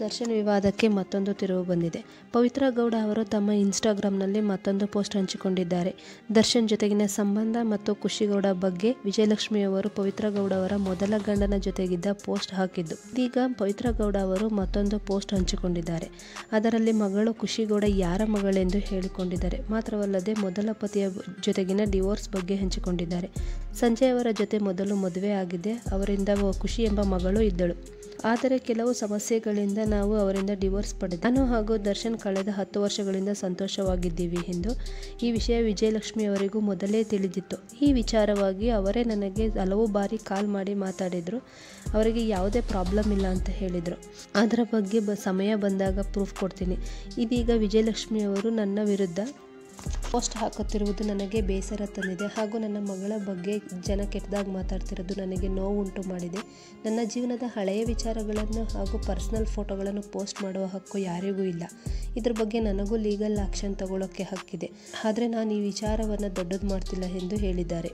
ದರ್ಶನ್ ವಿವಾದಕ್ಕೆ ಮತ್ತೊಂದು ತಿರುವು ಬಂದಿದೆ. ಪವಿತ್ರ ಗೌಡ ಅವರು ತಮ್ಮ ಇನ್ಸ್ಟಾಗ್ರಾಮ್ನಲ್ಲಿ ಮತ್ತೊಂದು ಪೋಸ್ಟ್ ಹಂಚಿಕೊಂಡಿದ್ದಾರೆ. ದರ್ಶನ್ ಜೊತೆಗಿನ ಸಂಬಂಧ ಮತ್ತು ಖುಷಿಗೌಡ ಬಗ್ಗೆ ವಿಜಯಲಕ್ಷ್ಮಿ ಅವರು ಪವಿತ್ರ ಗೌಡ ಅವರ ಮೊದಲ ಗಂಡನ ಜೊತೆಗಿದ್ದ ಪೋಸ್ಟ್ ಹಾಕಿದ್ದು. ಇದೀಗ ಪವಿತ್ರ ಗೌಡ ಅವರು ಮತ್ತೊಂದು ಪೋಸ್ಟ್ ಹಂಚಿಕೊಂಡಿದ್ದಾರೆ. ಅದರಲ್ಲಿ ಮಗಳು ಖುಷಿಗೌಡ ಯಾರ ಮಗಳೆಂದು ಹೇಳಿಕೊಂಡಿದ್ದಾರೆ. ಮಾತ್ರವಲ್ಲದೆ ಮೊದಲ ಪತಿಯ ಜೊತೆಗಿನ ಡಿವೋರ್ಸ್ ಬಗ್ಗೆ ಹಂಚಿಕೊಂಡಿದ್ದಾರೆ. ಸಂಜಯ್ ಅವರ ಜೊತೆ ಮೊದಲು ಮದುವೆ ಆಗಿದೆ. ಅವರಿಂದ ಖುಷಿ ಎಂಬ ಮಗಳು ಇದ್ದಳು. ಆದರೆ ಕೆಲವು ಸಮಸ್ಯೆಗಳಿಂದ ನಾವು ಅವರಿಂದ ಡಿವೋರ್ಸ್ ಪಡೆದೆ. ನಾನು ಹಾಗೂ ದರ್ಶನ್ ಕಳೆದ 10 ವರ್ಷಗಳಿಂದ ಸಂತೋಷವಾಗಿದ್ದೀವಿ ಎಂದು. ಈ ವಿಷಯ ವಿಜಯಲಕ್ಷ್ಮಿ ಅವರಿಗೂ ಮೊದಲೇ ತಿಳಿದಿತ್ತು. ಈ ವಿಚಾರವಾಗಿ ಅವರೇ ನನಗೆ ಹಲವು ಬಾರಿ ಕಾಲ್ ಮಾಡಿ ಮಾತಾಡಿದರು. ಅವರಿಗೆ ಯಾವುದೇ ಪ್ರಾಬ್ಲಮ್ ಇಲ್ಲ ಅಂತ ಹೇಳಿದರು. ಅದರ ಬಗ್ಗೆ ಸಮಯ ಬಂದಾಗ ಪ್ರೂಫ್ ಕೊಡ್ತೀನಿ. ಇದೀಗ ವಿಜಯಲಕ್ಷ್ಮಿ ಅವರು ನನ್ನ ವಿರುದ್ಧ ಪೋಸ್ಟ್ ಹಾಕುತ್ತಿರುವುದು ನನಗೆ ಬೇಸರ ತಂದಿದೆ ಹಾಗೂ ನನ್ನ ಮಗಳ ಬಗ್ಗೆ ಜನ ಕೆಟ್ಟದಾಗಿ ಮಾತಾಡ್ತಿರೋದು ನನಗೆ ನೋವುಂಟು ಮಾಡಿದೆ. ನನ್ನ ಜೀವನದ ಹಳೆಯ ವಿಚಾರಗಳನ್ನು ಹಾಗೂ ಪರ್ಸನಲ್ ಫೋಟೋಗಳನ್ನು ಪೋಸ್ಟ್ ಮಾಡುವ ಹಕ್ಕು ಯಾರಿಗೂ ಇಲ್ಲ. ಇದ್ರ ಬಗ್ಗೆ ನನಗೂ ಲೀಗಲ್ ಆ್ಯಕ್ಷನ್ ತಗೊಳ್ಳೋಕ್ಕೆ ಹಕ್ಕಿದೆ. ಆದರೆ ನಾನು ಈ ವಿಚಾರವನ್ನು ದೊಡ್ಡದು ಮಾಡ್ತಿಲ್ಲ ಎಂದು ಹೇಳಿದ್ದಾರೆ.